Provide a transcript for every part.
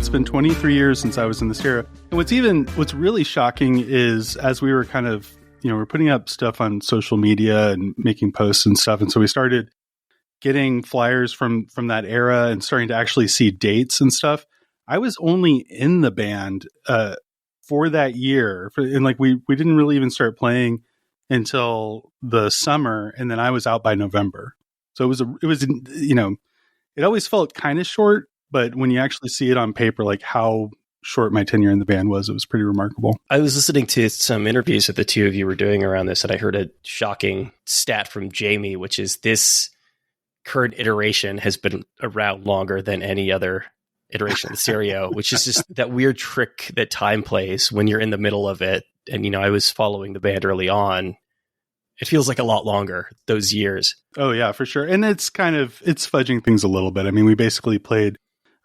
It's been 23 years since I was in the stereo. And what's really shocking is as we were kind of, we're putting up stuff on social media and making posts and stuff. And so we started getting flyers from that era and starting to actually see dates and stuff. I was only in the band for that year. And like we didn't really even start playing until the summer. And then I was out by November. So it was it always felt kind of short, but when you actually see it on paper, like how short my tenure in the band was, it was pretty remarkable. I was listening to some interviews that the two of you were doing around this, and I heard a shocking stat from Jamie, which is this current iteration has been around longer than any other iteration of the stereo, which is just that weird trick that time plays when you're in the middle of it. And, I was following the band early on. It feels like a lot longer, those years. Oh, yeah, for sure. And it's fudging things a little bit. I mean, we basically played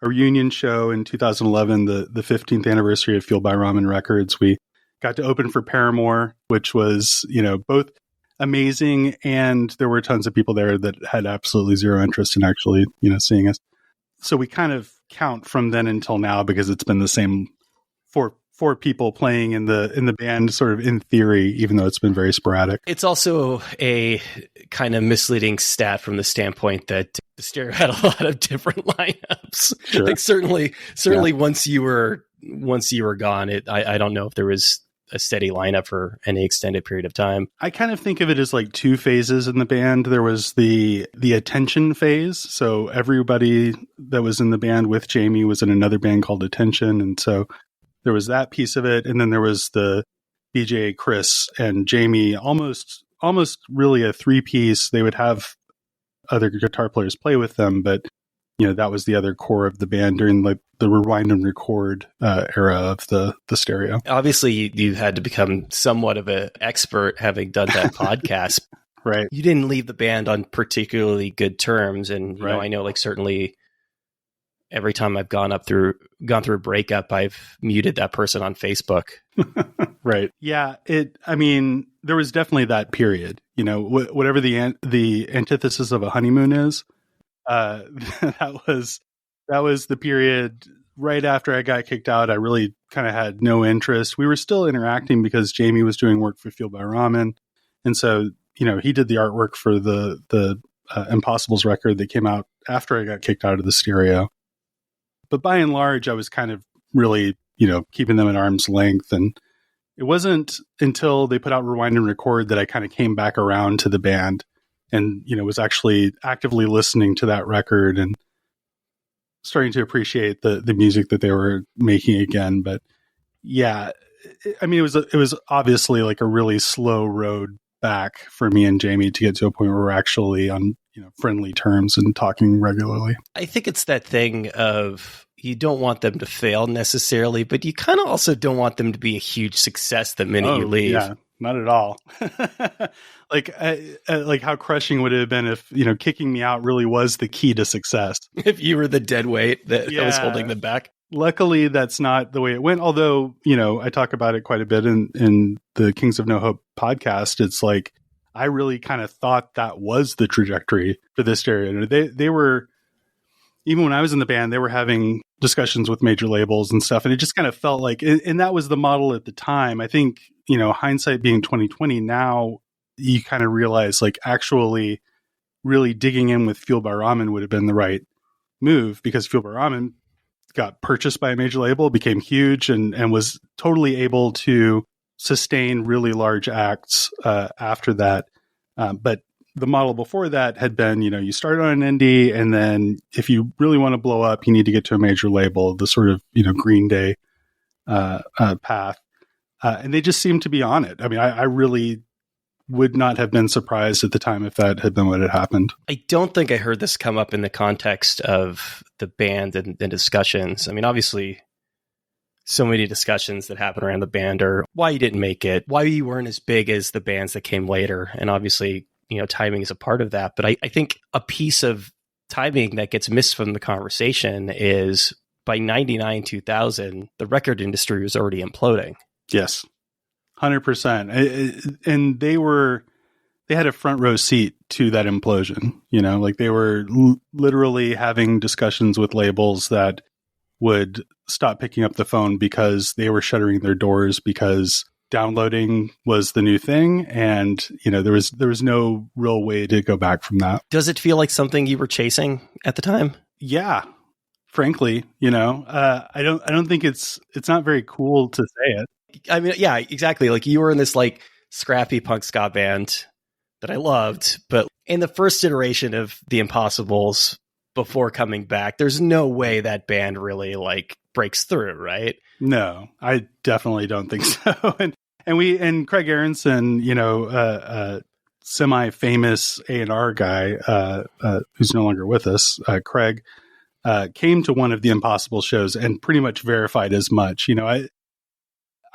a reunion show in 2011, the 15th anniversary of Fueled by Ramen Records. We got to open for Paramore, which was, both amazing, and there were tons of people there that had absolutely zero interest in actually, seeing us. So we kind of count from then until now because it's been the same four people playing in the band, sort of in theory, even though it's been very sporadic. It's also a kind of misleading stat from the standpoint that the stereo had a lot of different lineups. Sure. Like certainly yeah. once you were gone, I don't know if there was a steady lineup for any extended period of time. I kind of think of it as like two phases in the band. There was the Attention phase. So everybody that was in the band with Jamie was in another band called Attention. And so there was that piece of it. And then there was the DJ Chris and Jamie, almost really a three-piece. They would have other guitar players play with them, but that was the other core of the band during like the rewind and record era of the stereo. Obviously, you had to become somewhat of an expert having done that podcast. Right. You didn't leave the band on particularly good terms. And, right. I know like certainly every time I've gone through a breakup, I've muted that person on Facebook. Right. Yeah. There was definitely that period, whatever the antithesis of a honeymoon is. That was the period right after I got kicked out. I really kind of had no interest. We were still interacting because Jamie was doing work for Fueled by Ramen. And so, he did the artwork for the Impossibles record that came out after I got kicked out of the stereo. But by and large, I was kind of really, keeping them at arm's length. And it wasn't until they put out Rewind and Record that I kind of came back around to the band and, was actually actively listening to that record and starting to appreciate the music that they were making again. But yeah, it was obviously like a really slow road back for me and Jamie to get to a point where we're actually on, friendly terms and talking regularly. I think it's that thing of you don't want them to fail necessarily, but you kind of also don't want them to be a huge success the minute you leave. Yeah, not at all. Like how crushing would it have been if, kicking me out really was the key to success. If you were the dead weight that was holding them back. Luckily, that's not the way it went. Although, I talk about it quite a bit in the Kings of No Hope podcast. It's like, I really kind of thought that was the trajectory for this stereo. They were, even when I was in the band, they were having discussions with major labels and stuff. And it just kind of felt like, and that was the model at the time. I think, hindsight being 2020 now, you kind of realize like actually really digging in with Fueled by Ramen would have been the right move, because Fueled by Ramen got purchased by a major label, became huge, and was totally able to sustain really large acts after that. But the model before that had been, you start on an indie, and then if you really want to blow up, you need to get to a major label, the sort of, Green Day path. And they just seemed to be on it. I really would not have been surprised at the time if that had been what had happened. I don't think I heard this come up in the context of the band and discussions. Obviously, so many discussions that happen around the band are why you didn't make it, why you weren't as big as the bands that came later. And obviously, timing is a part of that. But I think a piece of timing that gets missed from the conversation is by 99, 2000, the record industry was already imploding. Yes, 100%. And they had a front row seat to that implosion. Like they were literally having discussions with labels that would stopped picking up the phone because they were shuttering their doors because downloading was the new thing, and there was no real way to go back from that. Does it feel like something you were chasing at the time? Yeah, frankly, I don't think it's not very cool to say it. I mean, yeah, exactly. Like you were in this like scrappy punk ska band that I loved, but in the first iteration of The Impossibles before coming back, there's no way that band really like breaks through, right? No, I definitely don't think so. And Craig Aronson, semi-famous A&R guy who's no longer with us, Craig, came to one of the Impossible shows and pretty much verified as much.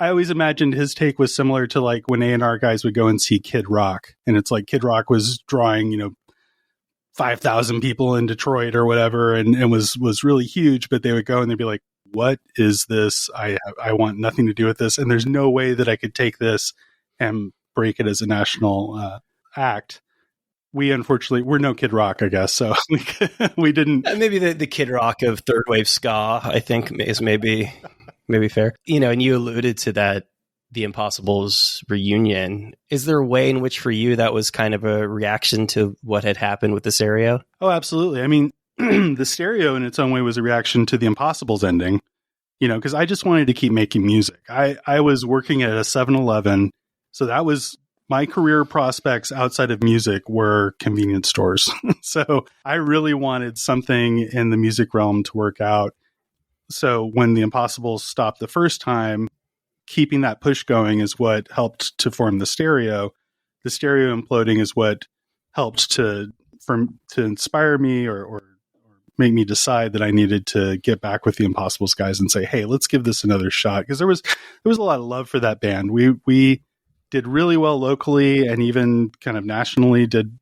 I always imagined his take was similar to like when A&R guys would go and see Kid Rock, and it's like Kid Rock was drawing 5,000 people in Detroit or whatever, and was really huge, but they would go and they'd be like, what is this? I want nothing to do with this, and there's no way that I could take this and break it as a national act. We unfortunately, we're no Kid Rock, I guess, so we didn't. Maybe the Kid Rock of third wave ska, I think, is maybe fair. And you alluded to that, the Impossibles reunion. Is there a way in which for you that was kind of a reaction to what had happened with the stereo? Oh, absolutely. I mean, the stereo in its own way was a reaction to the Impossibles ending, because I just wanted to keep making music. I was working at a 7-Eleven, so that was my career prospects outside of music were convenience stores. So I really wanted something in the music realm to work out. So when the Impossibles stopped the first time, keeping that push going is what helped to form the stereo. The stereo imploding is what helped to inspire me or make me decide that I needed to get back with the Impossibles guys and say, hey, let's give this another shot. Because there was a lot of love for that band. We did really well locally, and even kind of nationally did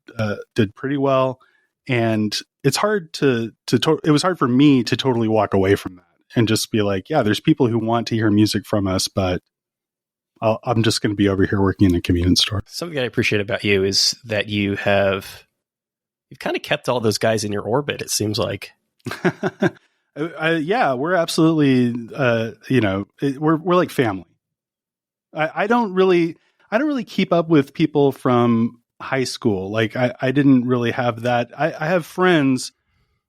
pretty well. And it's hard it was hard for me to totally walk away from that and just be like, yeah, there's people who want to hear music from us, but I'm just going to be over here working in a convenience store. Something I appreciate about you is that you've kind of kept all those guys in your orbit, it seems like. Yeah, we're absolutely, we're like family. I don't really keep up with people from high school. Like I didn't really have that. I have friends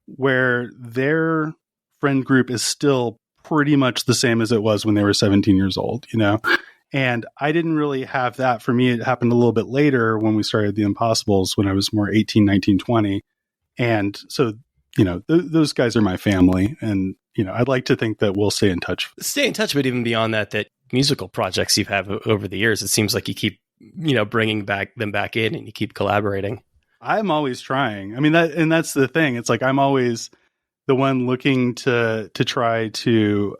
where their friend group is still pretty much the same as it was when they were 17 years old, and I didn't really have that. For me, it happened a little bit later when we started the Impossibles, when I was more 18, 19, 20. And so, those guys are my family, and, I'd like to think that we'll stay in touch. But even beyond that musical projects you've had over the years, it seems like you keep, bringing them back in, and you keep collaborating. I'm always trying. I mean, that's the thing. It's like, I'm always the one looking to try to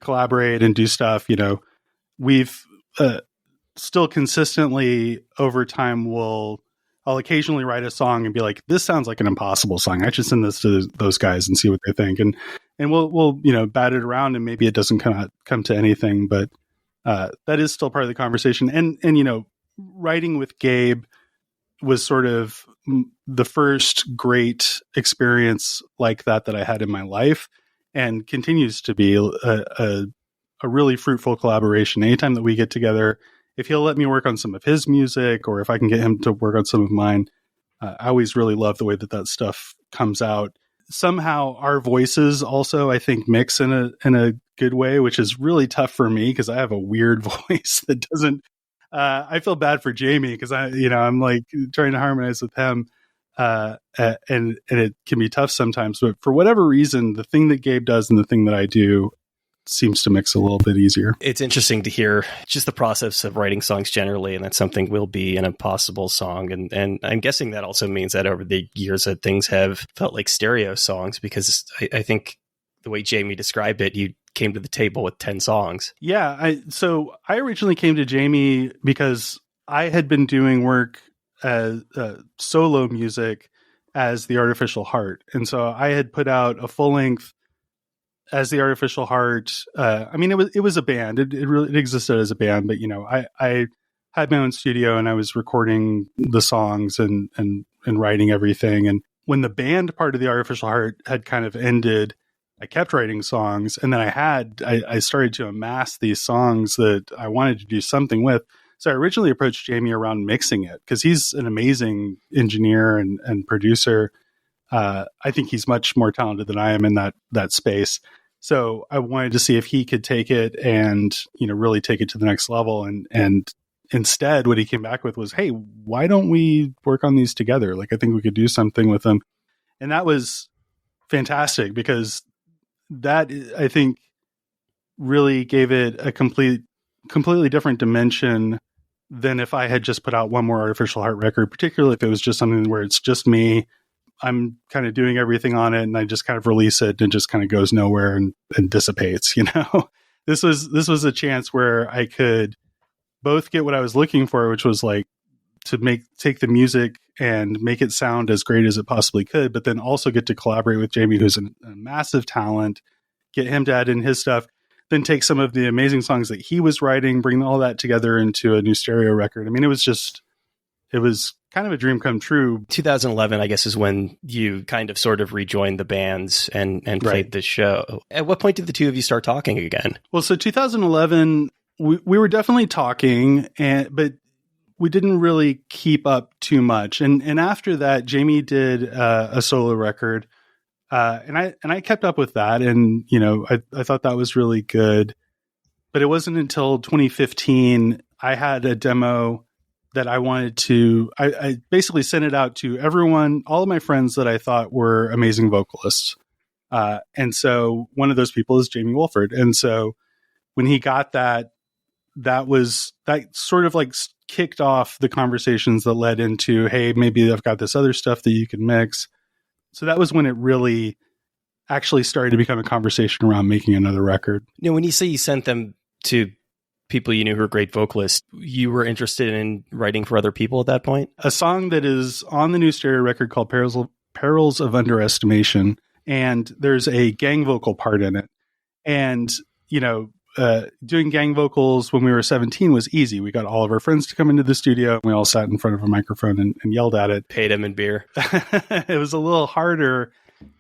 collaborate and do stuff. We've still consistently over time I'll occasionally write a song and be like, this sounds like an Impossible song. I should send this to those guys and see what they think. And we'll bat it around, and maybe it doesn't come to anything, but that is still part of the conversation. And writing with Gabe was sort of the first great experience like that I had in my life, and continues to be a really fruitful collaboration. Anytime that we get together, if he'll let me work on some of his music, or if I can get him to work on some of mine, I always really love the way that stuff comes out. Somehow our voices also, I think, mix in a good way, which is really tough for me because I have a weird voice that doesn't. I feel bad for Jamie because I'm like trying to harmonize with him, and it can be tough sometimes. But for whatever reason, the thing that Gabe does and the thing that I do seems to mix a little bit easier. It's interesting to hear just the process of writing songs generally, and that something will be an Impossible song. And I'm guessing that also means that over the years that things have felt like stereo songs, because I think the way Jamie described it, you came to the table with 10 songs. Yeah. So I originally came to Jamie because I had been doing work as solo music as The Artificial Heart. And so I had put out a full length as The Artificial Heart. I mean, it was a band. It existed as a band, but I had my own studio and I was recording the songs and writing everything. And when the band part of The Artificial Heart had kind of ended, I kept writing songs, and then I started to amass these songs that I wanted to do something with. So I originally approached Jamie around mixing it because he's an amazing engineer and producer. I think he's much more talented than I am in that space. So I wanted to see if he could take it and, really take it to the next level. And instead, what he came back with was, hey, why don't we work on these together? Like, I think we could do something with them. And that was fantastic because that, I think, really gave it a completely different dimension than if I had just put out one more Artificial Heart record, particularly if it was just something where it's just me. I'm kind of doing everything on it and I just kind of release it and it just kind of goes nowhere and dissipates, This was a chance where I could both get what I was looking for, which was like to take the music and make it sound as great as it possibly could, but then also get to collaborate with Jamie, who's a massive talent, get him to add in his stuff, then take some of the amazing songs that he was writing, bring all that together into a new stereo record. I mean, it was kind of a dream come true. 2011, I guess, is when you kind of sort of rejoined the bands and played the show. At what point did the two of you start talking again? Well, so 2011, we were definitely talking, but we didn't really keep up too much. And after that, Jamie did a solo record, and I kept up with that, and I thought that was really good. But it wasn't until 2015 I had a demo that I wanted to. I basically sent it out to everyone, all of my friends that I thought were amazing vocalists, and so one of those people is Jamie Woolford. And so when he got that sort of like kicked off the conversations that led into, hey, maybe I've got this other stuff that you can mix. So that was when it really actually started to become a conversation around making another record. When you say you sent them to people you knew who were great vocalists, you were interested in writing for other people at that point? A song that is on the new stereo record called Perils of Underestimation, and there's a gang vocal part in it. And, doing gang vocals when we were 17 was easy. We got all of our friends to come into the studio, and we all sat in front of a microphone and yelled at it. Paid them in beer. It was a little harder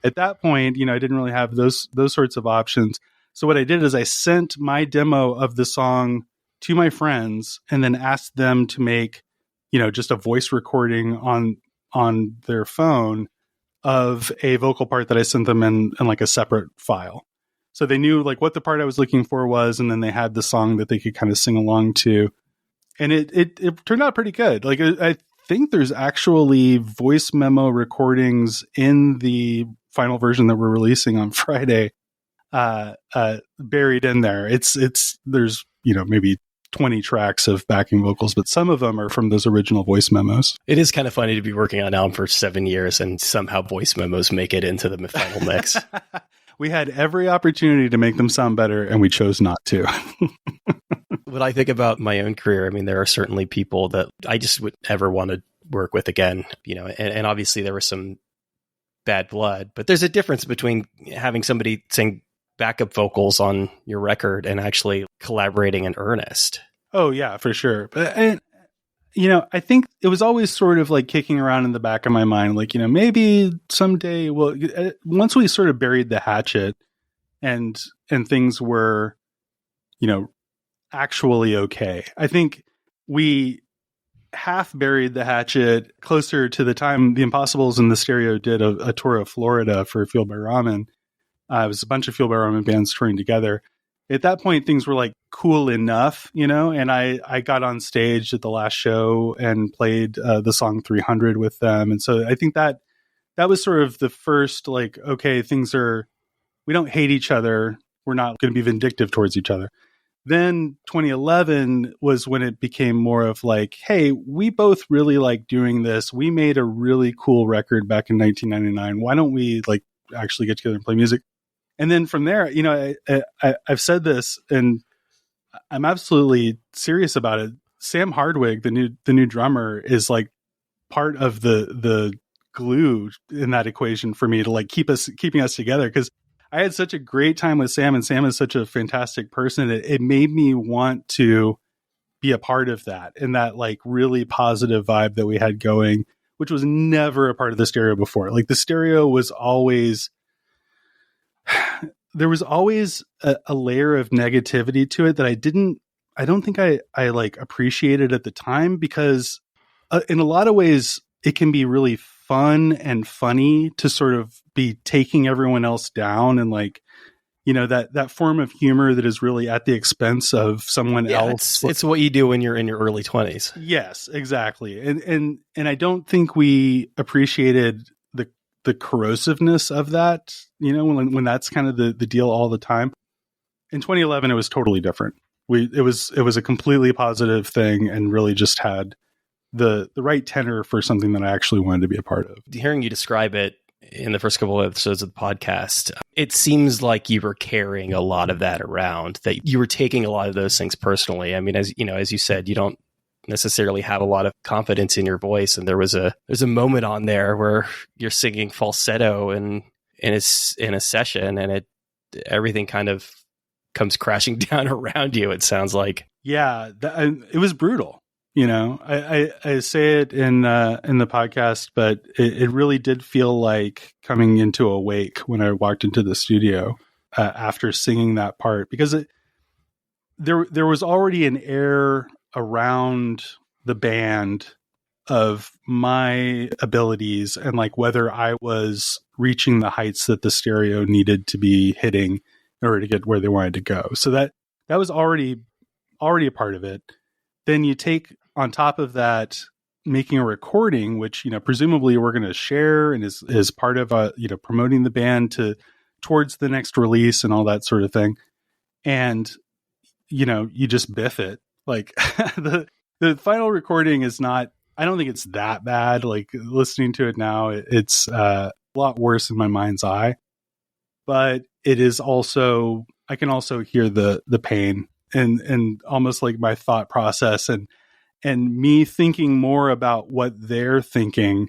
at that point. I didn't really have those sorts of options. So what I did is I sent my demo of the song to my friends and then asked them to make, just a voice recording on their phone of a vocal part that I sent them in like a separate file. So they knew like what the part I was looking for was, and then they had the song that they could kind of sing along to. And it turned out pretty good. Like I think there's actually voice memo recordings in the final version that we're releasing on Friday, buried in there. There's, maybe 20 tracks of backing vocals, but some of them are from those original voice memos. It is kind of funny to be working on an album for 7 years and somehow voice memos make it into the final mix. We had every opportunity to make them sound better, and we chose not to. When I think about my own career, I mean, there are certainly people that I just would never want to work with again, and obviously there was some bad blood, but there's a difference between having somebody sing backup vocals on your record and actually collaborating in earnest. Oh yeah, for sure. But I think it was always sort of like kicking around in the back of my mind, like, maybe someday, well, once we sort of buried the hatchet and things were, actually okay. I think we half buried the hatchet closer to the time the Impossibles and the Stereo did a tour of Florida for Fueled By Ramen. It was a bunch of Fueled By Ramen bands touring together. At that point, things were like cool enough, and I got on stage at the last show and played the song 300 with them. And so I think that was sort of the first, like, okay, we don't hate each other. We're not going to be vindictive towards each other. Then 2011 was when it became more of like, hey, we both really like doing this. We made a really cool record back in 1999. Why don't we like actually get together and play music? And then from there, I've said this, and I'm absolutely serious about it. Sam Hardwig, the new drummer, is like part of the glue in that equation for me to like keeping us together, because I had such a great time with Sam, and Sam is such a fantastic person. It made me want to be a part of that, and that like really positive vibe that we had going, which was never a part of the Stereo before. Like the Stereo was always there was always a layer of negativity to it that I don't think I like appreciated at the time, because in a lot of ways it can be really fun and funny to sort of be taking everyone else down, and like, that form of humor that is really at the expense of someone else. It's what you do when you're in your early 20s. Yes, exactly. And I don't think we appreciated the corrosiveness of that, when that's kind of the deal all the time. In 2011, it was totally different. It was a completely positive thing, and really just had the right tenor for something that I actually wanted to be a part of. Hearing you describe it in the first couple of episodes of the podcast, it seems like you were carrying a lot of that around, that you were taking a lot of those things personally. I mean, as you said, you don't necessarily have a lot of confidence in your voice, and there's a moment on there where you're singing falsetto in a session, and everything kind of comes crashing down around you, it sounds like. Yeah, it was brutal. I say it in the podcast, but it really did feel like coming into a wake when I walked into the studio after singing that part, because there was already an air around the band of my abilities, and like whether I was reaching the heights that the stereo needed to be hitting in order to get where they wanted to go. So that was already a part of it. Then you take on top of that, making a recording, which, presumably we're going to share, and is part of, promoting the band towards the next release and all that sort of thing. And, you just biff it. Like the final recording is not, I don't think it's that bad. Like, listening to it now, it's a lot worse in my mind's eye, but it is also, I can also hear the pain and almost like my thought process and me thinking more about what they're thinking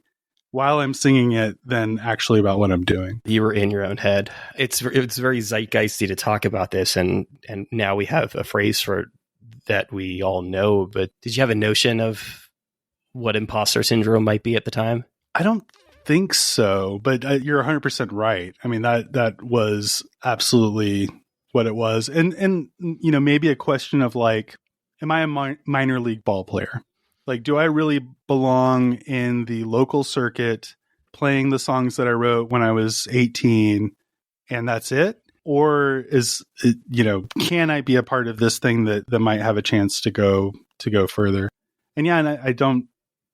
while I'm singing it than actually about what I'm doing. You were in your own head. It's very zeitgeisty to talk about this, and now we have a phrase for it that we all know. But did you have a notion of what imposter syndrome might be at the time? I don't think so, but you're 100% right. I mean, that was absolutely what it was, and maybe a question of like, am I a minor league ball player? Like, do I really belong in the local circuit playing the songs that I wrote when I was 18 and that's it? Or is it, can I be a part of this thing that might have a chance to go further? And yeah, and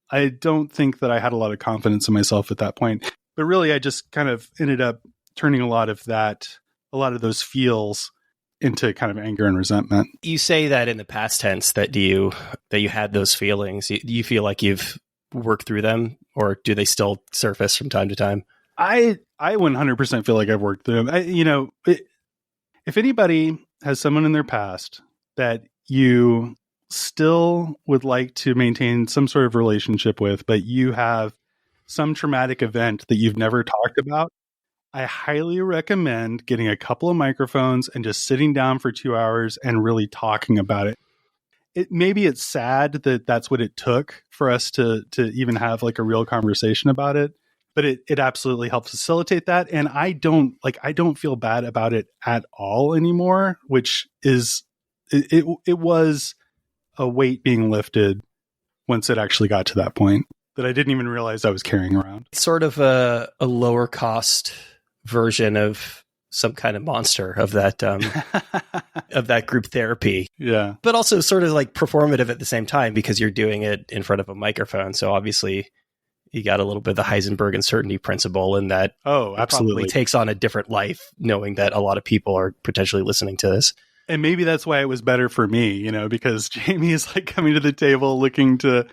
I don't think that I had a lot of confidence in myself at that point, but really I just kind of ended up turning a lot of those feels into kind of anger and resentment. You say that in the past tense, that you had those feelings. Do you feel like you've worked through them, or do they still surface from time to time? I 100% feel like I've worked through them. If anybody has someone in their past that you still would like to maintain some sort of relationship with, but you have some traumatic event that you've never talked about, I highly recommend getting a couple of microphones and just sitting down for 2 hours and really talking about it. Maybe it's sad that that's what it took for us to even have like a real conversation about it, but it absolutely helped facilitate that. And I don't feel bad about it at all anymore, which is, it was a weight being lifted once it actually got to that point that I didn't even realize I was carrying around. It's sort of a lower cost version of some kind of monster of that of that group therapy. Yeah. But also sort of like performative at the same time, because you're doing it in front of a microphone. So obviously you got a little bit of the Heisenberg uncertainty principle in that. Oh, absolutely. Probably takes on a different life knowing that a lot of people are potentially listening to this. And maybe that's why it was better for me, because Jamie is like coming to the table looking to,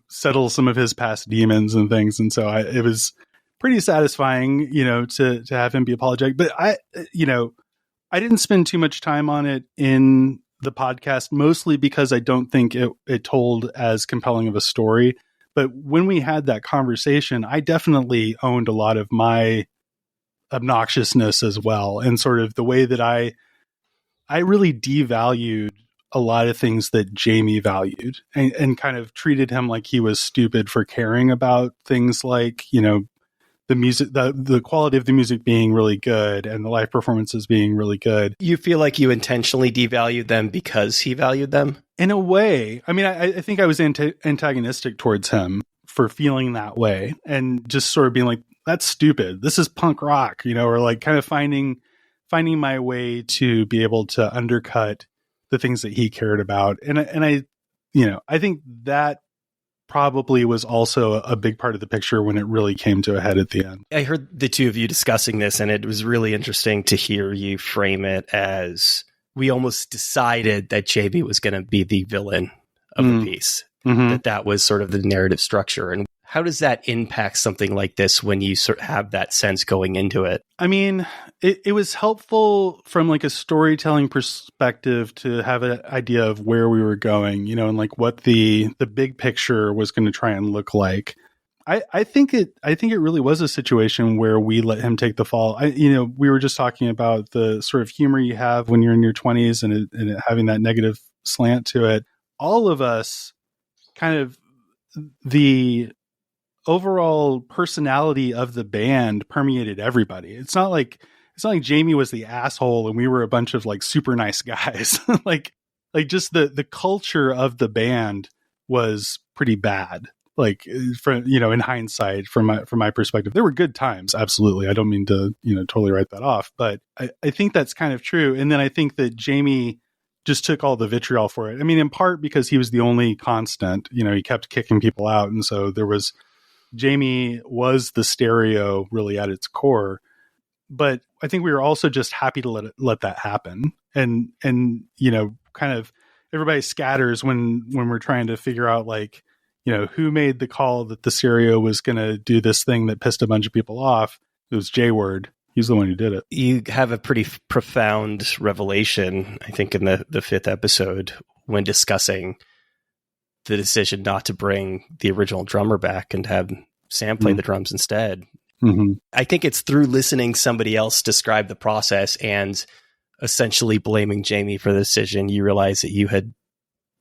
settle some of his past demons and things. And so it was pretty satisfying, to have him be apologetic. But I didn't spend too much time on it in the podcast, mostly because I don't think it told as compelling of a story. But when we had that conversation, I definitely owned a lot of my obnoxiousness as well. And sort of the way that I really devalued a lot of things that Jamie valued, and kind of treated him like he was stupid for caring about things like, the music, the quality of the music being really good and the live performances being really good. You feel like you intentionally devalued them because he valued them? In a way. I mean, I think I was antagonistic towards him for feeling that way and just sort of being like, that's stupid. This is punk rock, or like kind of finding my way to be able to undercut the things that he cared about. And I, I think that probably was also a big part of the picture when it really came to a head at the end. I heard the two of you discussing this, and it was really interesting to hear you frame it as we almost decided that Jamie was going to be the villain of the piece, that was sort of the narrative structure. And how does that impact something like this when you sort of have that sense going into it? I mean, it was helpful from like a storytelling perspective to have an idea of where we were going, and like what the big picture was going to try and look like. I think it really was a situation where we let him take the fall. We were just talking about the sort of humor you have when you're in your 20s and it having that negative slant to it. All of us kind of the overall personality of the band permeated everybody. It's not like Jamie was the asshole and we were a bunch of like super nice guys. like just the culture of the band was pretty bad. Like from in hindsight, from my perspective, there were good times. Absolutely. I don't mean to, totally write that off, but I think that's kind of true. And then I think that Jamie just took all the vitriol for it. I mean, in part because he was the only constant, he kept kicking people out. And so Jamie was the stereo really at its core, but I think we were also just happy to let that happen. And, kind of everybody scatters when we're trying to figure out like, who made the call that the stereo was going to do this thing that pissed a bunch of people off. It was J-Word. He's the one who did it. You have a pretty profound revelation, I think, in the fifth episode when discussing the decision not to bring the original drummer back and have Sam play the drums instead. I think it's through listening somebody else describe the process and essentially blaming Jamie for the decision, you realize that you had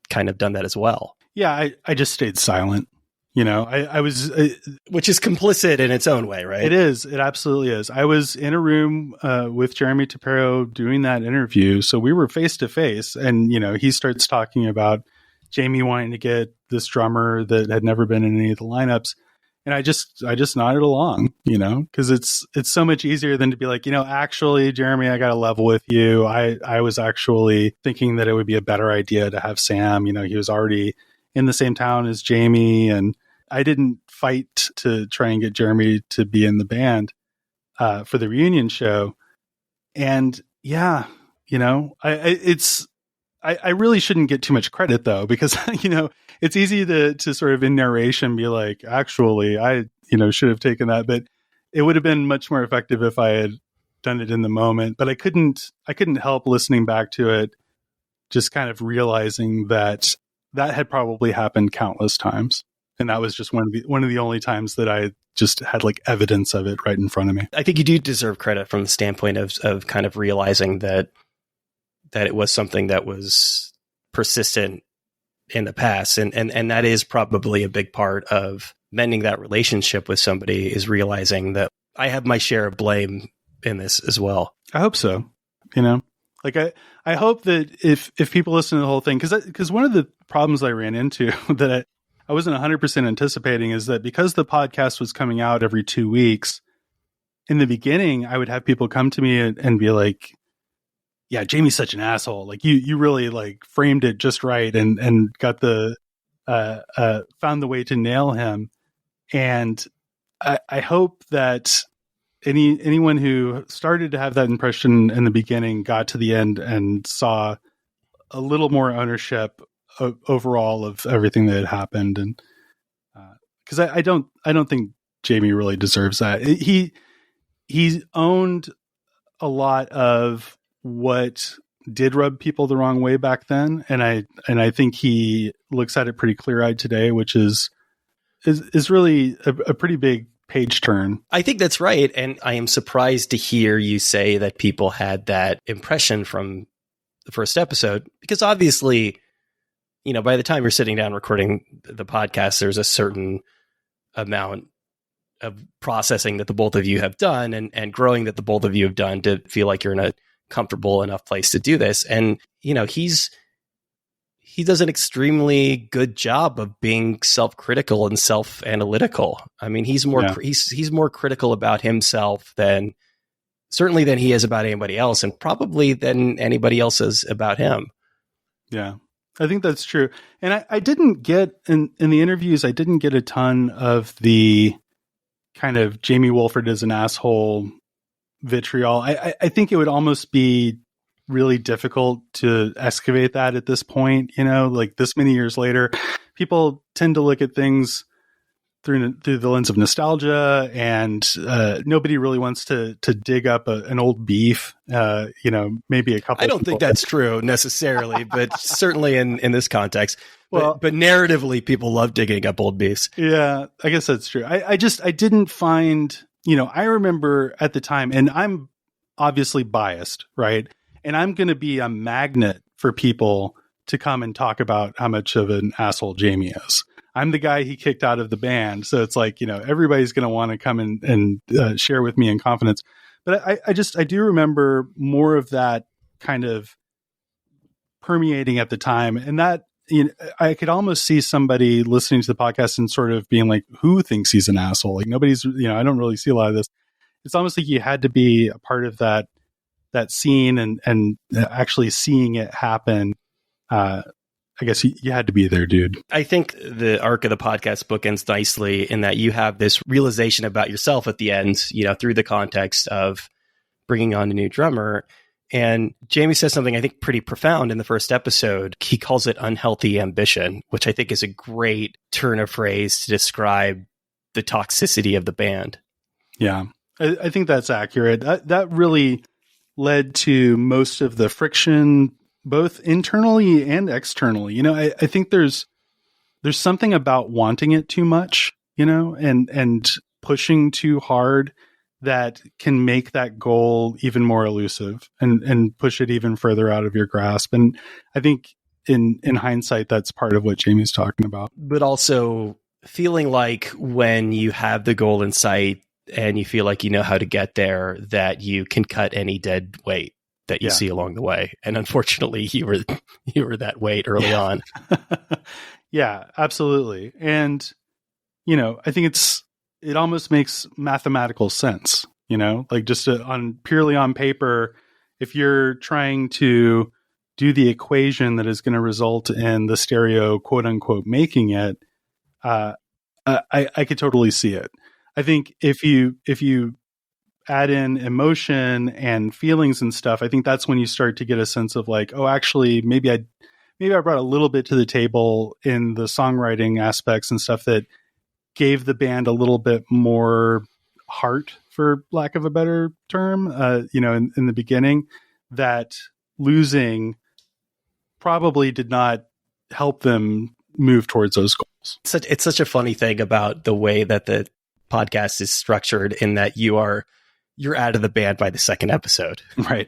kind of done that as well. Yeah, I just stayed silent. I was... which is complicit in its own way, right? It is. It absolutely is. I was in a room with Jeremy Tapero doing that interview. So we were face to face and, he starts talking about Jamie wanting to get this drummer that had never been in any of the lineups. And I just nodded along, because it's so much easier than to be like, actually, Jeremy, I got to level with you. I was actually thinking that it would be a better idea to have Sam. He was already in the same town as Jamie, and I didn't fight to try and get Jeremy to be in the band for the reunion show. And yeah, I really shouldn't get too much credit though, because, it's easy to sort of in narration be like, actually, I, should have taken that, but it would have been much more effective if I had done it in the moment. But I couldn't help listening back to it, just kind of realizing that had probably happened countless times. And that was just one of the only times that I just had like evidence of it right in front of me. I think you do deserve credit from the standpoint of kind of realizing that it was something that was persistent in the past. And that is probably a big part of mending that relationship with somebody, is realizing that I have my share of blame in this as well. I hope so. Like I hope that if people listen to the whole thing, because one of the problems I ran into that I wasn't 100% anticipating is that because the podcast was coming out every 2 weeks, in the beginning, I would have people come to me and be like, yeah, Jamie's such an asshole. Like you really like framed it just right and got the found the way to nail him. And I hope that anyone who started to have that impression in the beginning got to the end and saw a little more ownership overall of everything that had happened. And because I don't think Jamie really deserves that. He's owned a lot of what did rub people the wrong way back then, and I think he looks at it pretty clear-eyed today, which is really a pretty big page turn. I think that's right, and I am surprised to hear you say that people had that impression from the first episode, because obviously, by the time you're sitting down recording the podcast, there's a certain amount of processing that the both of you have done and growing that the both of you have done to feel like you're in a comfortable enough place to do this. And, he does an extremely good job of being self-critical and self-analytical. I mean, he's more critical about himself than he is about anybody else, and probably than anybody else is about him. Yeah, I think that's true. And I didn't get in the interviews, I didn't get a ton of the kind of Jamie Woolford is an asshole vitriol. I think it would almost be really difficult to excavate that at this point, like this many years later. People tend to look at things through the lens of nostalgia, and nobody really wants to dig up an old beef. Maybe a couple. I don't think that's true necessarily, but certainly in this context. But narratively, people love digging up old beefs. Yeah, I guess that's true. I didn't find, I remember at the time, and I'm obviously biased, right? And I'm going to be a magnet for people to come and talk about how much of an asshole Jamie is. I'm the guy he kicked out of the band. So it's like, everybody's going to want to come and share with me in confidence. But I do remember more of that kind of permeating at the time. And that, I could almost see somebody listening to the podcast and sort of being like, who thinks he's an asshole? Like nobody's, I don't really see a lot of this. It's almost like you had to be a part of that scene and actually seeing it happen. I guess you had to be there, dude. I think the arc of the podcast book ends nicely in that you have this realization about yourself at the end, through the context of bringing on a new drummer. And Jamie says something I think pretty profound in the first episode. He calls it unhealthy ambition, which I think is a great turn of phrase to describe the toxicity of the band. Yeah, I think that's accurate. That really led to most of the friction, both internally and externally. I think there's something about wanting it too much, and pushing too hard that can make that goal even more elusive and push it even further out of your grasp. And I think in hindsight, that's part of what Jamie's talking about. But also feeling like when you have the goal in sight and you feel like you know how to get there, that you can cut any dead weight that you see along the way. And unfortunately, you were that weight early on. Yeah, absolutely. And, I think it almost makes mathematical sense, like just purely on paper, if you're trying to do the equation that is going to result in the stereo, quote unquote, making it, I could totally see it. I think if you add in emotion and feelings and stuff, I think that's when you start to get a sense of like, oh, actually, maybe I brought a little bit to the table in the songwriting aspects and stuff that gave the band a little bit more heart, for lack of a better term, in the beginning, that losing probably did not help them move towards those goals. It's such a funny thing about the way that the podcast is structured, in that you're out of the band by the second episode. Right.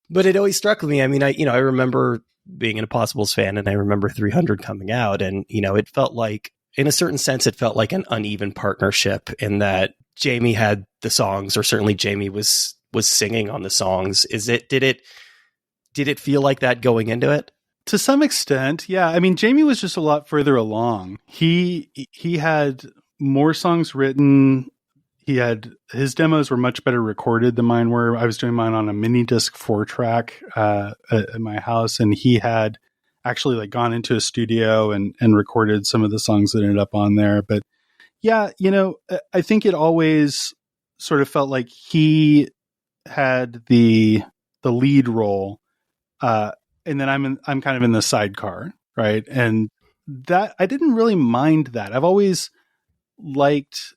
But it always struck me. I mean, I remember being an Impossibles fan, and I remember 300 coming out, and, it felt like, in a certain sense, it felt like an uneven partnership, in that Jamie had the songs, or certainly Jamie was singing on the songs. Did it feel like that going into it? To some extent, yeah. I mean, Jamie was just a lot further along. He had more songs written. His demos were much better recorded than mine were. I was doing mine on a mini disc 4-track at my house, and he had actually like gone into a studio and recorded some of the songs that ended up on there. But yeah, I think it always sort of felt like he had the lead role, and then I'm kind of in the sidecar, right? And that I didn't really mind that. I've always liked,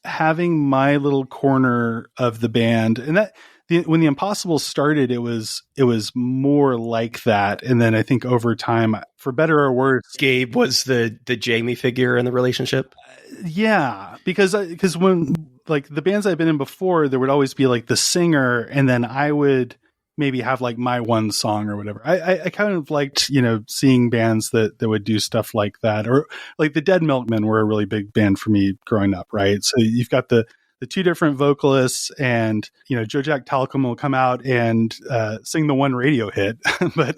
having my little corner of the band, and that when the Impossibles started, it was more like that. And then I think over time, for better or worse, Gabe was the Jamie figure in the relationship. Yeah, because when like the bands I've been in before, there would always be like the singer, and then I would maybe have like my one song or whatever. I kind of liked, seeing bands that would do stuff like that, or like the Dead Milkmen were a really big band for me growing up. Right. So you've got the two different vocalists, and, Joe Jack Talcum will come out and sing the one radio hit. But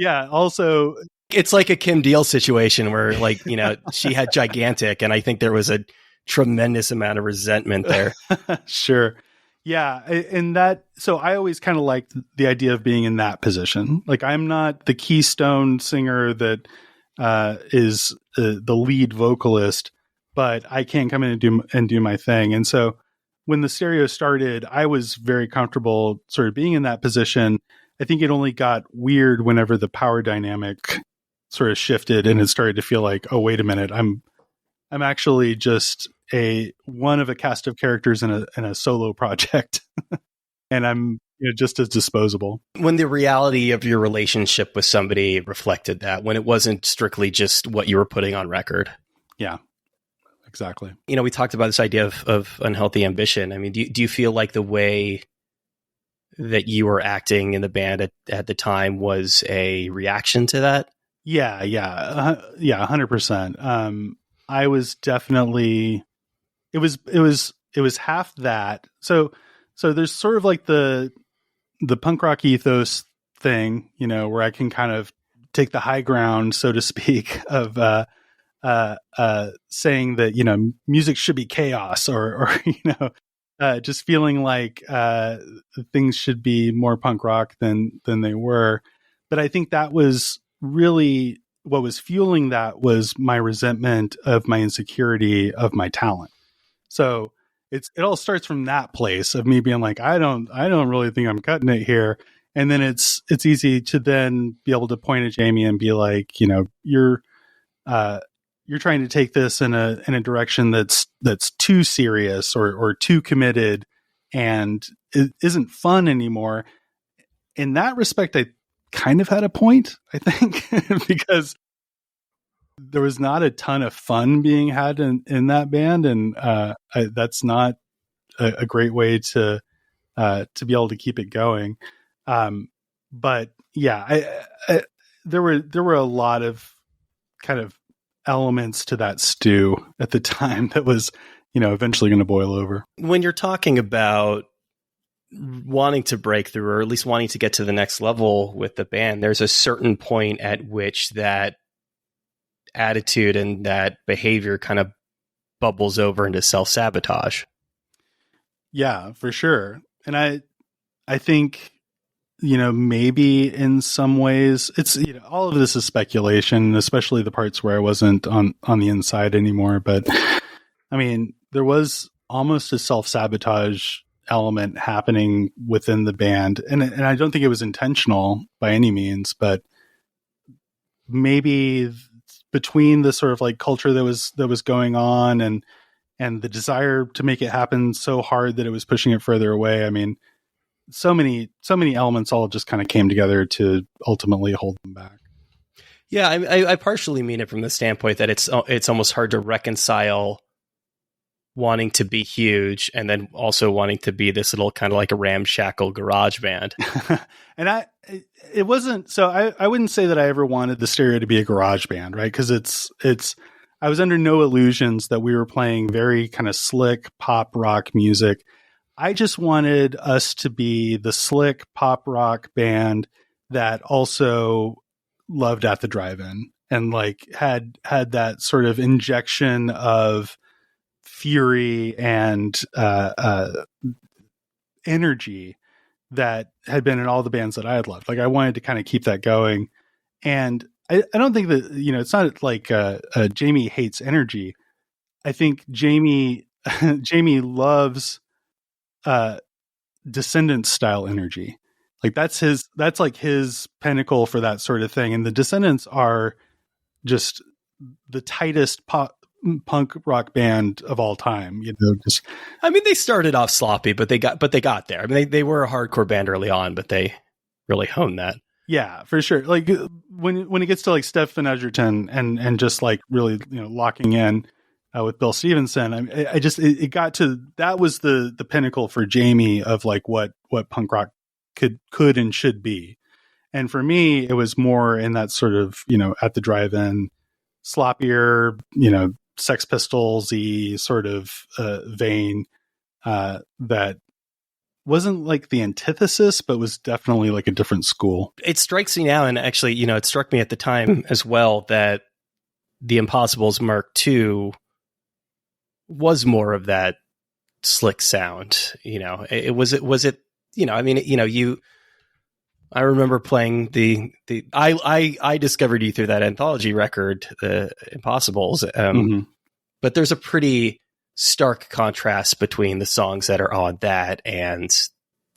also it's like a Kim Deal situation where, like, she had Gigantic, and I think there was a tremendous amount of resentment there. Sure. Yeah. And so I always kind of liked the idea of being in that position. Like, I'm not the keystone singer that is the lead vocalist, but I can come in and do my thing. And so when the stereo started, I was very comfortable sort of being in that position. I think it only got weird whenever the power dynamic sort of shifted, and it started to feel like, oh, wait a minute, I'm actually just one of a cast of characters in a solo project, and I'm just as disposable. When the reality of your relationship with somebody reflected that, when it wasn't strictly just what you were putting on record. Yeah, exactly. We talked about this idea of unhealthy ambition. I mean, do you feel like the way that you were acting in the band at the time was a reaction to that? Yeah, 100%. I was definitely, it was half that. So there's sort of like the punk rock ethos thing, where I can kind of take the high ground, so to speak, of saying that, music should be chaos, or just feeling like things should be more punk rock than they were. But I think that was really what was fueling that was my resentment of my insecurity of my talent. So it all starts from that place of me being like, I don't really think I'm cutting it here. And then it's easy to then be able to point at Jamie and be like, you're trying to take this in a direction that's too serious or too committed, and it isn't fun anymore. In that respect, I kind of had a point, I think, because there was not a ton of fun being had in that band, and that's not a great way to be able to keep it going. But yeah, there were a lot of kind of elements to that stew at the time that was, eventually going to boil over. When you're talking about wanting to break through, or at least wanting to get to the next level with the band, there's a certain point at which that attitude and that behavior kind of bubbles over into self-sabotage. Yeah, for sure. And I think, maybe in some ways it's, all of this is speculation, especially the parts where I wasn't on the inside anymore. But I mean, there was almost a self-sabotage element happening within the band. And I don't think it was intentional by any means, but maybe between the sort of like culture that was going on and the desire to make it happen so hard that it was pushing it further away. I mean, so many elements all just kind of came together to ultimately hold them back. Yeah, I partially mean it from the standpoint that it's almost hard to reconcile wanting to be huge and then also wanting to be this little kind of like a ramshackle garage band. And it wasn't, so I wouldn't say that I ever wanted the Stereo to be a garage band, right? Because I was under no illusions that we were playing very kind of slick pop rock music. I just wanted us to be the slick pop rock band that also loved At the Drive-In and like had that sort of injection of fury and energy that had been in all the bands that I had loved. Like, I wanted to kind of keep that going. And I don't think that, it's not like Jamie hates energy. I think Jamie loves Descendants style energy. Like that's like his pinnacle for that sort of thing. And the Descendants are just the tightest punk rock band of all time. I mean, they started off sloppy, but they got there. I mean, they were a hardcore band early on, but they really honed that. Yeah, for sure. Like when it gets to like Stefan Edgerton and just like really, locking in with Bill Stevenson, it got to, that was the pinnacle for Jamie of like what punk rock could and should be. And for me, it was more in that sort of, at the drive-in, sloppier, Sex Pistols-y sort of vein that wasn't like the antithesis, but was definitely like a different school. It strikes me now, and actually, it struck me at the time as well, that the Impossibles Mark II was more of that slick sound. I remember playing I discovered you through that anthology record, the Impossibles. But there's a pretty stark contrast between the songs that are on that and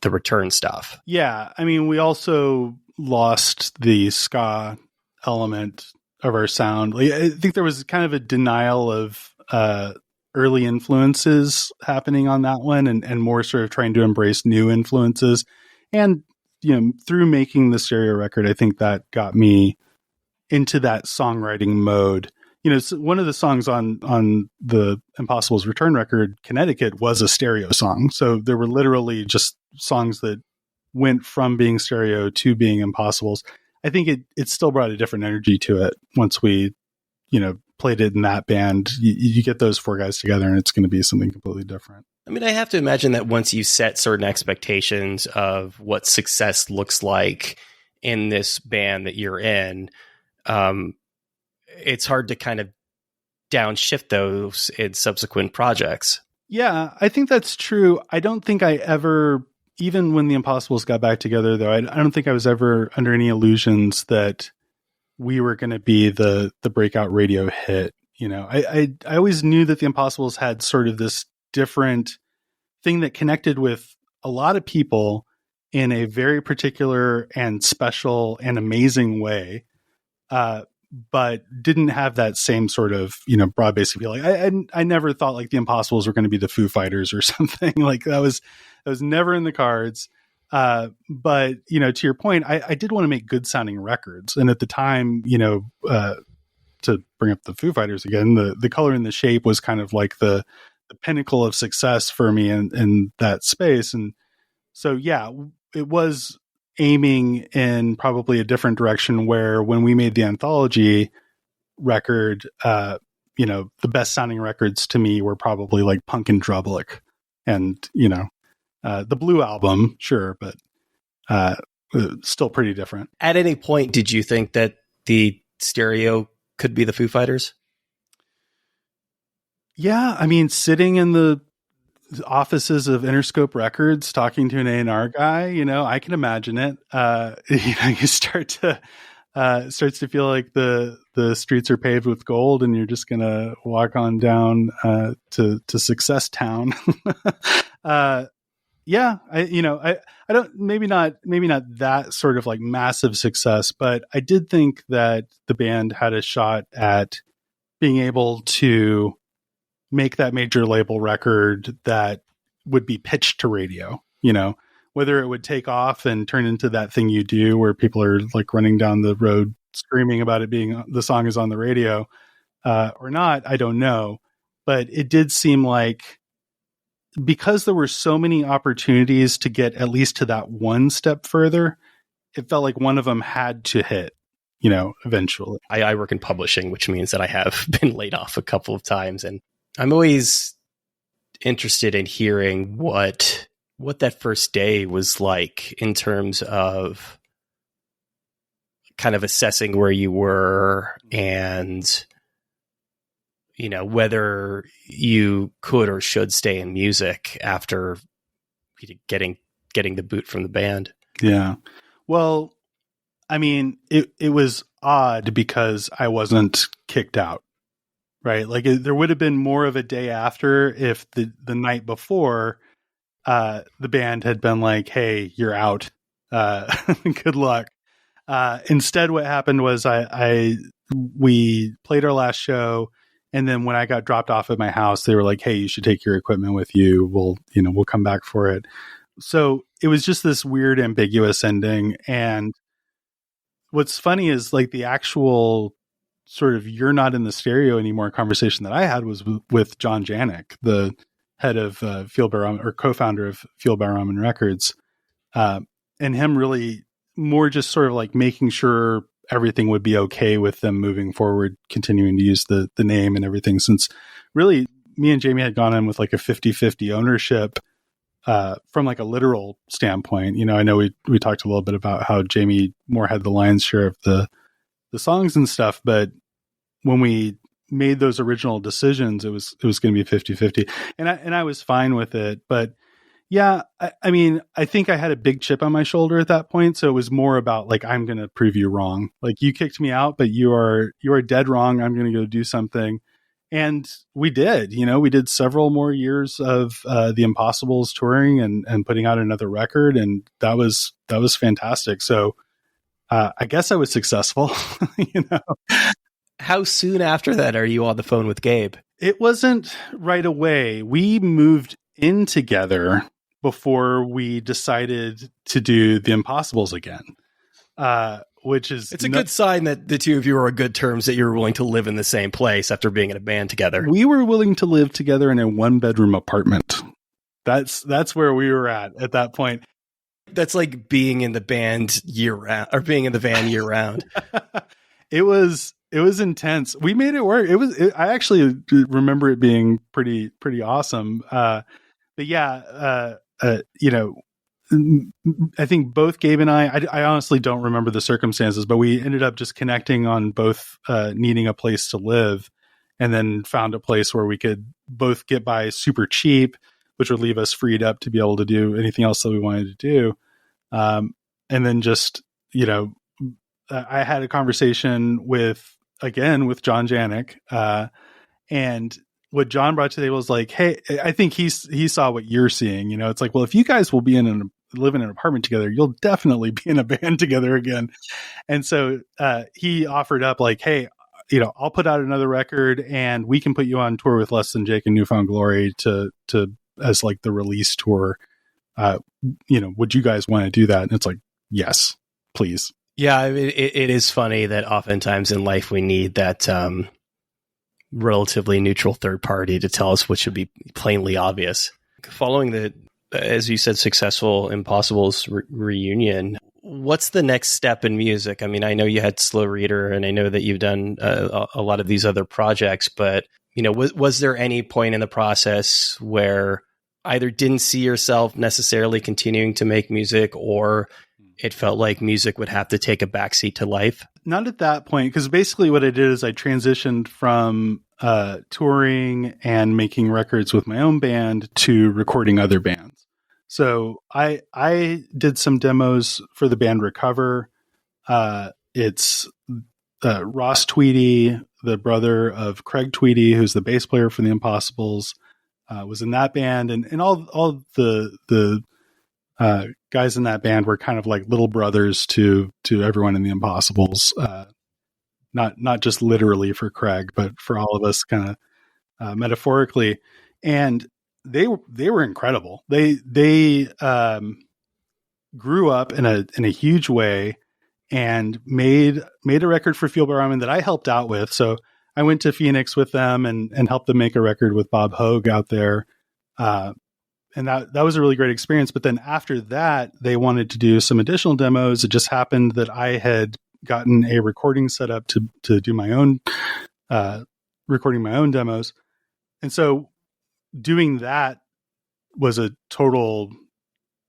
the Return stuff. Yeah. I mean, we also lost the ska element of our sound. Like, I think there was kind of a denial of early influences happening on that one, and more sort of trying to embrace new influences. And through making the stereo record, I think that got me into that songwriting mode. One of the songs on the Impossibles Return record, Connecticut, was a stereo song. So there were literally just songs that went from being stereo to being Impossibles. I think it still brought a different energy to it once we, played it in that band. You get those four guys together and it's going to be something completely different. I mean, I have to imagine that once you set certain expectations of what success looks like in this band that you're in, it's hard to kind of downshift those in subsequent projects. Yeah, I think that's true. I don't think I ever, even when the Impossibles got back together, though, I don't think I was ever under any illusions that we were going to be the breakout radio hit. I always knew that the Impossibles had sort of this different thing that connected with a lot of people in a very particular and special and amazing way, but didn't have that same sort of, broad-based appeal. I never thought like the Impossibles were going to be the Foo Fighters or something. Like that was never in the cards. But, to your point, I did want to make good sounding records. And at the time, to bring up the Foo Fighters again, the Color and the Shape was kind of like the pinnacle of success for me in that space. And so, yeah, it was aiming in probably a different direction, where when we made the anthology record, the best sounding records to me were probably like Punk and Drublic and, the Blue Album, sure, but still pretty different. At any point, did you think that the stereo could be the Foo Fighters? Yeah, I mean, sitting in the offices of Interscope Records, talking to an A&R guy, I can imagine it. You start to starts to feel like the streets are paved with gold, and you're just gonna walk on down to Success Town. Yeah, I don't, maybe not that sort of like massive success, but I did think that the band had a shot at being able to make that major label record that would be pitched to radio, whether it would take off and turn into that thing you do where people are like running down the road screaming about it being the song is on the radio, or not, I don't know. But it did seem like, because there were so many opportunities to get at least to that one step further, it felt like one of them had to hit, eventually. I work in publishing, which means that I have been laid off a couple of times, and I'm always interested in hearing what that first day was like in terms of kind of assessing where you were and whether you could or should stay in music after getting the boot from the band. Yeah. Well, I mean, it was odd because I wasn't kicked out, right? Like there would have been more of a day after if the night before the band had been like, hey, you're out. Good luck. Instead, what happened was we played our last show. And then when I got dropped off at my house, they were like, hey, you should take your equipment with you. We'll come back for it. So it was just this weird, ambiguous ending. And what's funny is like the actual sort of you're not in the stereo anymore conversation that I had was with John Janik, the head of Fueled By Ramen, or co-founder of Fueled By Ramen Records. and him really more just sort of like making sure everything would be okay with them moving forward, continuing to use the name and everything, since really me and Jamie had gone in with like a 50-50 ownership from like a literal standpoint. You know, I know we talked a little bit about how Jamie more had the lion's share of the songs and stuff, but when we made those original decisions, it was going to be 50-50, and I was fine with it. But yeah, I mean, I think I had a big chip on my shoulder at that point, so it was more about like, I'm going to prove you wrong. Like, you kicked me out, but you are dead wrong. I'm going to go do something. And we did. You know, we did several more years of the Impossibles touring and putting out another record, and that was fantastic. So I guess I was successful. You know, How soon after that are you on the phone with Gabe? it wasn't right away. We moved in together before we decided to do the Impossibles again, which is It's a good sign that the two of you are on good terms, that you're willing to live in the same place after being in a band together. We were willing to live together in a 1-bedroom apartment. That's where we were at that point. That's like being in the band year round, or being in the van year round. It was intense. We made it work. I actually remember it being pretty awesome. But yeah, you know, I think both Gabe and I honestly don't remember the circumstances, but we ended up just connecting on both needing a place to live, and then found a place where we could both get by super cheap, which would leave us freed up to be able to do anything else that we wanted to do. And then just, you know, I had a conversation with John Janik, and what John brought to the table was like, hey, I think he saw what you're seeing. You know, it's like, well, if you guys will be live in an apartment together, you'll definitely be in a band together again. And so he offered up like, hey, you know, I'll put out another record and we can put you on tour with Less Than Jake and Newfound Glory to as like the release tour. You know, would you guys want to do that? And it's like, yes, please. Yeah, I mean, it is funny that oftentimes in life we need that relatively neutral third party to tell us what should be plainly obvious. Following the, as you said, successful Impossibles reunion, what's the next step in music? I mean, I know you had Slow Reader, and I know that you've done a lot of these other projects, but you know, was there any point in the process where either didn't see yourself necessarily continuing to make music, or it felt like music would have to take a backseat to life? Not at that point, because basically what I did is I transitioned from touring and making records with my own band to recording other bands. So I did some demos for the band Recover. It's Ross Tweedy, the brother of Craig Tweedy, who's the bass player for the Impossibles, was in that band, and all the guys in that band were kind of like little brothers to everyone in the Impossibles. Not just literally for Craig, but for all of us, kind of metaphorically. And they were incredible. They grew up in a huge way and made a record for Fueled By Ramen that I helped out with. So I went to Phoenix with them and helped them make a record with Bob Hogue out there. And that was a really great experience. But then after that, they wanted to do some additional demos. It just happened that I had gotten a recording set up to do my own, recording my own demos. And so doing that was a total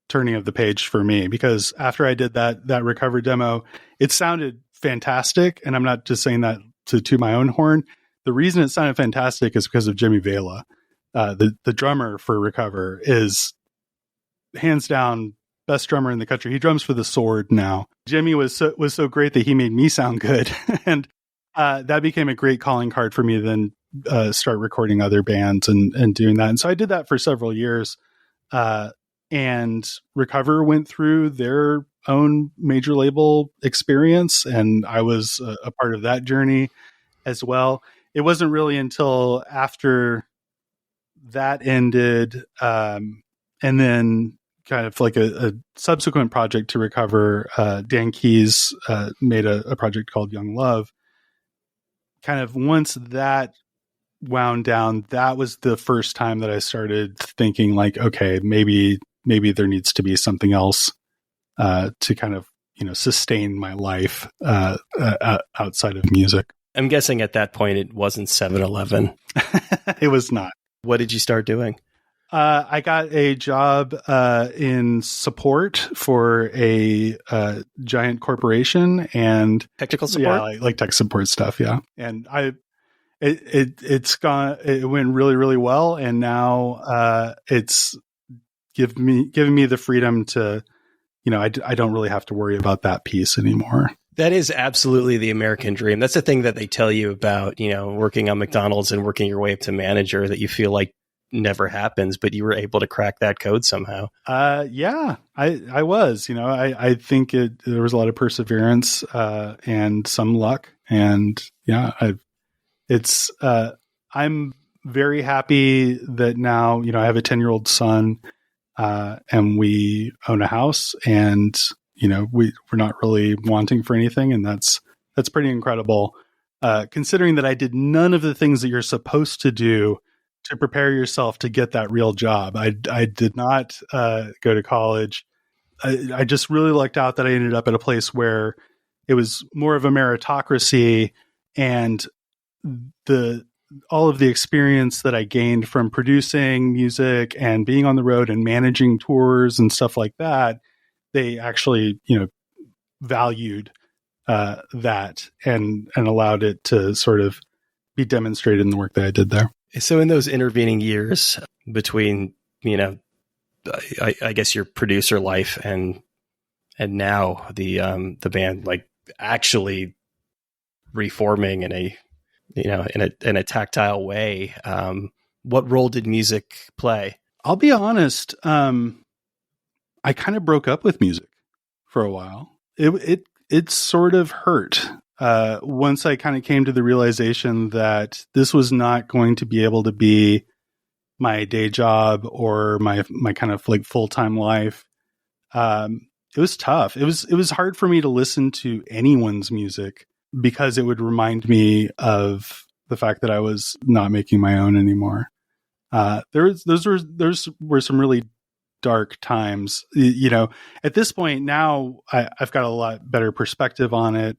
turning of the page for me, because after I did that Recover demo, it sounded fantastic. And I'm not just saying that to toot my own horn. The reason it sounded fantastic is because of Jimmy Vela. The drummer for Recover is hands down best drummer in the country. He drums for The Sword now. Jimmy was so great that he made me sound good. And that became a great calling card for me to then start recording other bands and doing that. And so I did that for several years. And Recover went through their own major label experience, and I was a part of that journey as well. It wasn't really until after that ended, and then kind of like a subsequent project to Recover, Dan Keyes made a project called Young Love. Kind of once that wound down, that was the first time that I started thinking like, okay, maybe there needs to be something else to kind of, sustain my life outside of music. I'm guessing at that point it wasn't 7-Eleven. It was not. What did you start doing? I got a job in support for a giant corporation and technical support. Yeah, like tech support stuff. Yeah, and it went really, really well, and now it's giving me the freedom to, I don't really have to worry about that piece anymore. That is absolutely the American dream. That's the thing that they tell you about, working on McDonald's and working your way up to manager, that you feel like never happens, but you were able to crack that code somehow. Yeah, I was, I think there was a lot of perseverance, and some luck, and yeah, I'm very happy that now, I have a 10-year-old son, and we own a house, and, we're not really wanting for anything. And that's pretty incredible. Considering that I did none of the things that you're supposed to do to prepare yourself to get that real job. I did not go to college. I just really lucked out that I ended up at a place where it was more of a meritocracy, and all of the experience that I gained from producing music and being on the road and managing tours and stuff like that, they actually, valued that and allowed it to sort of be demonstrated in the work that I did there. So in those intervening years between, I guess your producer life and now the band, like actually reforming in a, in a tactile way, what role did music play? I'll be honest. I kind of broke up with music for a while. It sort of hurt. Once I kind of came to the realization that this was not going to be able to be my day job or my kind of like full-time life. It was tough. It was hard for me to listen to anyone's music because it would remind me of the fact that I was not making my own anymore. Those were some really dark times. At this point now, I've got a lot better perspective on it.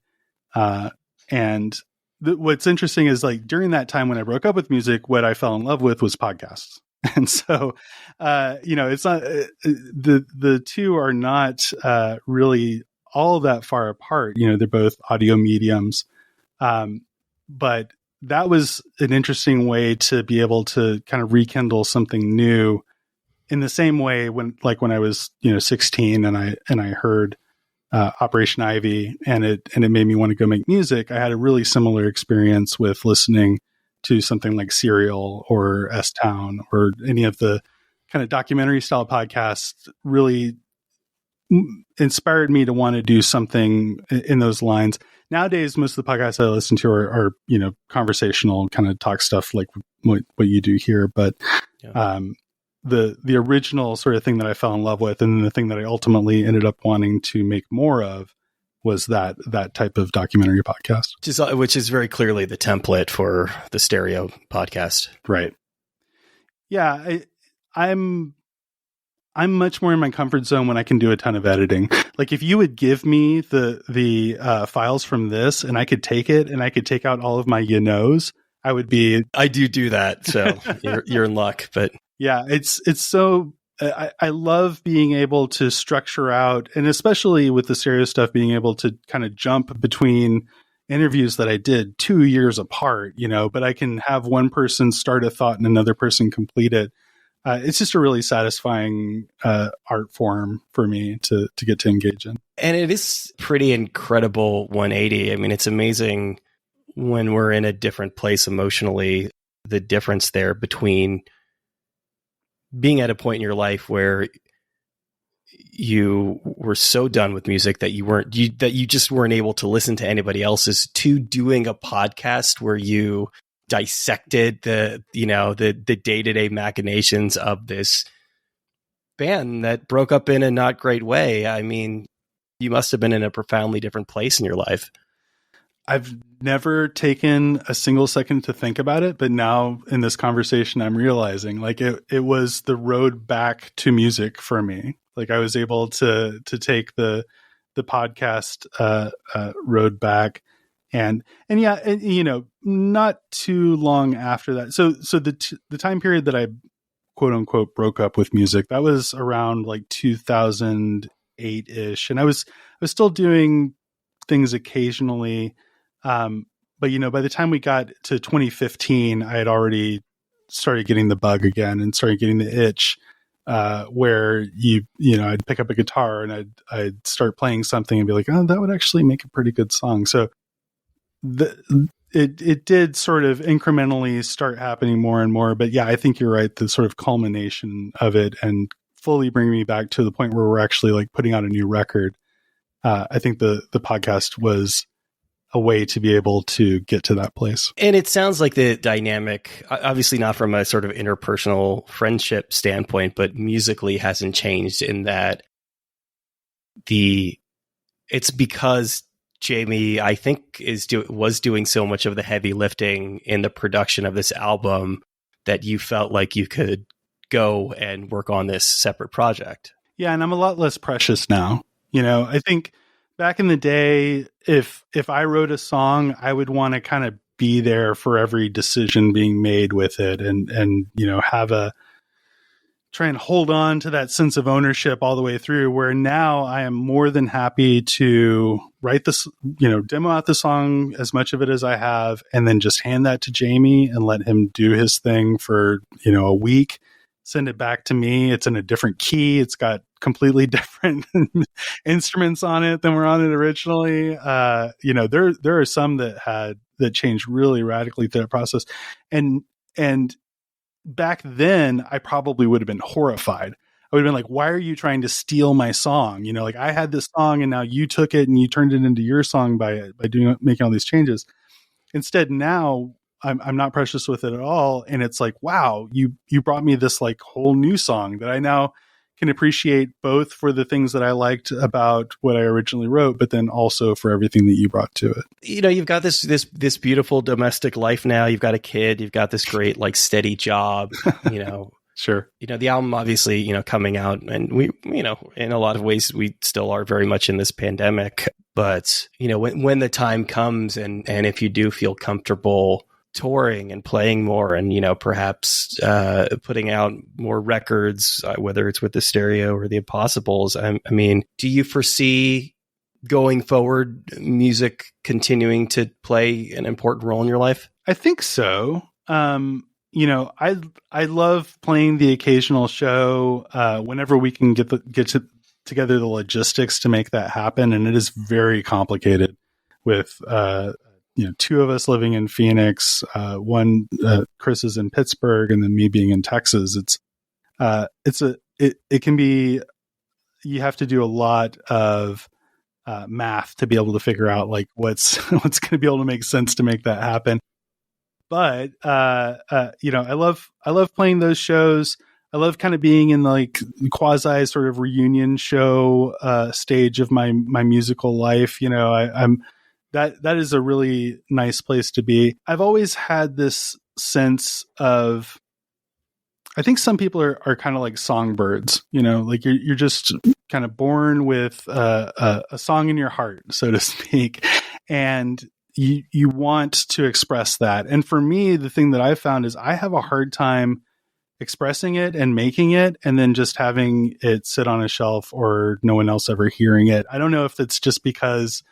And what's interesting is, like, during that time when I broke up with music, what I fell in love with was podcasts. And so, it's not, the two are not really all that far apart. They're both audio mediums. But that was an interesting way to be able to kind of rekindle something new, in the same way when I was, 16 and I heard Operation Ivy and it made me want to go make music. I had a really similar experience with listening to something like Serial or S-Town or any of the kind of documentary style podcasts. Really inspired me to want to do something in those lines. Nowadays, most of the podcasts I listen to are conversational kind of talk stuff like what you do here. But the original sort of thing that I fell in love with, and then the thing that I ultimately ended up wanting to make more of, was that type of documentary podcast, which is very clearly the template for the stereo podcast, right? Yeah, I'm much more in my comfort zone when I can do a ton of editing. Like, if you would give me the files from this, and I could take it and I could take out all of my I would be. I do that, so you're in luck, but. Yeah, it's so, I love being able to structure out, and especially with the stereo stuff, being able to kind of jump between interviews that I did 2 years apart, but I can have one person start a thought and another person complete it. It's just a really satisfying art form for me to get to engage in. And it is pretty incredible 180. I mean, it's amazing when we're in a different place emotionally, the difference there between being at a point in your life where you were so done with music that you just weren't able to listen to anybody else's, to doing a podcast where you dissected the day-to-day machinations of this band that broke up in a not great way. I mean, you must have been in a profoundly different place in your life. I've never taken a single second to think about it, but now in this conversation, I'm realizing like it was the road back to music for me. Like I was able to take the podcast road back, and yeah, and, you know, not too long after that. So the time period that I quote unquote broke up with music, that was around like 2008 ish, and I was still doing things occasionally. But you know, by the time we got to 2015, I had already started getting the bug again and started getting the itch, where you know, I'd pick up a guitar and I'd start playing something and be like, oh, that would actually make a pretty good song. So it did sort of incrementally start happening more and more. But yeah, I think you're right. The sort of culmination of it and fully bringing me back to the point where we're actually like putting out a new record. I think the podcast was a way to be able to get to that place. And it sounds like the dynamic, obviously not from a sort of interpersonal friendship standpoint, but musically hasn't changed in that it's because Jamie, I think, was doing so much of the heavy lifting in the production of this album that you felt like you could go and work on this separate project. Yeah, and I'm a lot less precious now. You know, I think back in the day, if I wrote a song, I would want to kind of be there for every decision being made with it, and you know, try and hold on to that sense of ownership all the way through. Where now I am more than happy to write this, you know, demo out the song, as much of it as I have, and then just hand that to Jamie and let him do his thing for, you know, a week. Send it back to me. It's in a different key. It's got completely different instruments on it than were on it originally. You know, there are some that changed really radically through that process. And back then I probably would have been horrified. I would have been like, why are you trying to steal my song? You know, like I had this song and now you took it and you turned it into your song by making all these changes. Instead, now I'm not precious with it at all. And it's like, wow, you brought me this like whole new song that I now can appreciate, both for the things that I liked about what I originally wrote, but then also for everything that you brought to it. You know, you've got this beautiful domestic life now. You've got a kid. You've got this great like steady job. You know, sure. You know, the album obviously, you know, coming out, and we, you know, in a lot of ways we still are very much in this pandemic. But you know, when the time comes, and if you do feel comfortable touring and playing more, and you know, perhaps putting out more records, whether it's with the Stereo or the Impossibles, I mean, do you foresee going forward music continuing to play an important role in your life? I think so. You know, I love playing the occasional show whenever we can get together the logistics to make that happen, and it is very complicated with you know, two of us living in Phoenix, one Chris is in Pittsburgh, and then me being in Texas. It can be, you have to do a lot of math to be able to figure out like what's going to be able to make sense to make that happen. But you know, I love playing those shows. I love kind of being in the like quasi sort of reunion show stage of my musical life. You know, I'm that is a really nice place to be. I've always had this sense of, I think some people are kind of like songbirds, you know, like you're just kind of born with a song in your heart, so to speak, and you want to express that. And for me, the thing that I've found is I have a hard time expressing it and making it, and then just having it sit on a shelf or no one else ever hearing it. I don't know if it's just because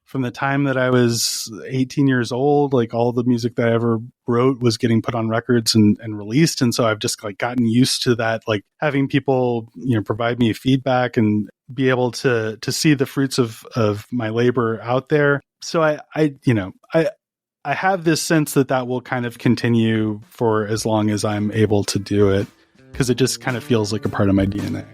from the time that I was 18 years old, like all the music that I ever wrote was getting put on records and released. And so I've just like gotten used to that, like having people, you know, provide me feedback and be able to see the fruits of my labor out there. So I have this sense that will kind of continue for as long as I'm able to do it, because it just kind of feels like a part of my DNA.